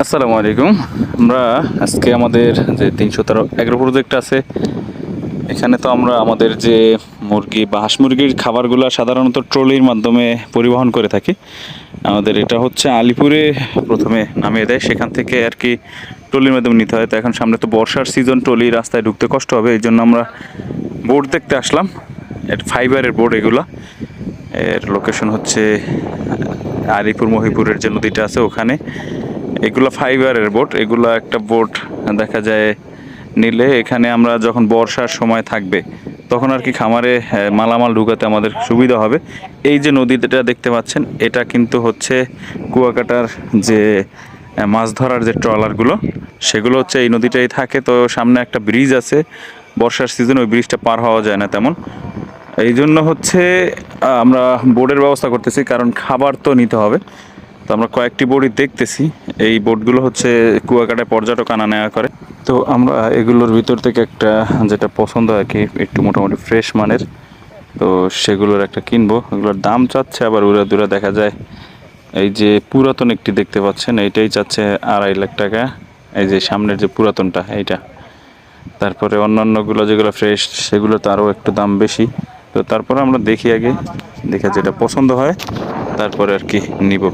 আসসালামু আলাইকুম। আমরা আজকে আমাদের যে ৩১৩ প্রজেক্ট আছে, এখানে তো আমরা আমাদের যে মুরগি বা হাঁস মুরগির খাবারগুলো সাধারণত ট্রলির মাধ্যমে পরিবহন করে থাকি। আমাদের এটা হচ্ছে আলিপুরে প্রথমে নামিয়ে দেয়, সেখান থেকে আর কি ট্রলির মাধ্যমে নিতে হয়। তো এখন সামনে তো বর্ষার সিজন, ট্রলি রাস্তায় ঢুকতে কষ্ট হবে, এই জন্য আমরা বোর্ড দেখতে আসলাম। এর ফাইবারের বোর্ড এগুলা। এর লোকেশন হচ্ছে আলিপুর মহিপুরের যে নদীটা আছে ওখানে। এগুলো ফাইবারের বোট, এগুলো একটা বোট দেখা যায় নিলে এখানে আমরা যখন বর্ষার সময় থাকবে তখন আর কি খামারে মালামাল ঢুকাতে আমাদের সুবিধা হবে। এই যে নদীটা দেখতে পাচ্ছেন, এটা কিন্তু হচ্ছে কুয়াকাটার যে মাছ ধরার যে ট্রলারগুলো, সেগুলো হচ্ছে এই নদীটাই থাকে। তো সামনে একটা ব্রিজ আছে, বর্ষার সিজনে ওই ব্রিজটা পার হওয়া যায় না তেমন। এই জন্য হচ্ছে আমরা বোর্ডের ব্যবস্থা করতেছি, কারণ খাবার তো নিতে হবে। তো আমরা কয়েকটি বোর্ডই দেখতেছি। এই বোর্ডগুলো হচ্ছে কুয়াকাটায় পর্যটক আনা নেওয়া করে। তো আমরা এগুলোর ভিতর থেকে একটা যেটা পছন্দ আর কি, একটু মোটামুটি ফ্রেশ মানের, তো সেগুলোর একটা কিনবো। এগুলোর দাম চাচ্ছে আবার উড়া দুরা দেখা যায়। এই যে পুরাতন একটি দেখতে পাচ্ছেন, এইটাই চাচ্ছে 2.5 লাখ টাকা। এই যে সামনের যে পুরাতনটা এইটা। তারপরে অন্যান্যগুলো যেগুলো ফ্রেশ সেগুলো তো আরও একটু দাম বেশি। তো তারপরে আমরা দেখি, আগে দেখে যেটা পছন্দ হয় তারপরে আর কি নিব।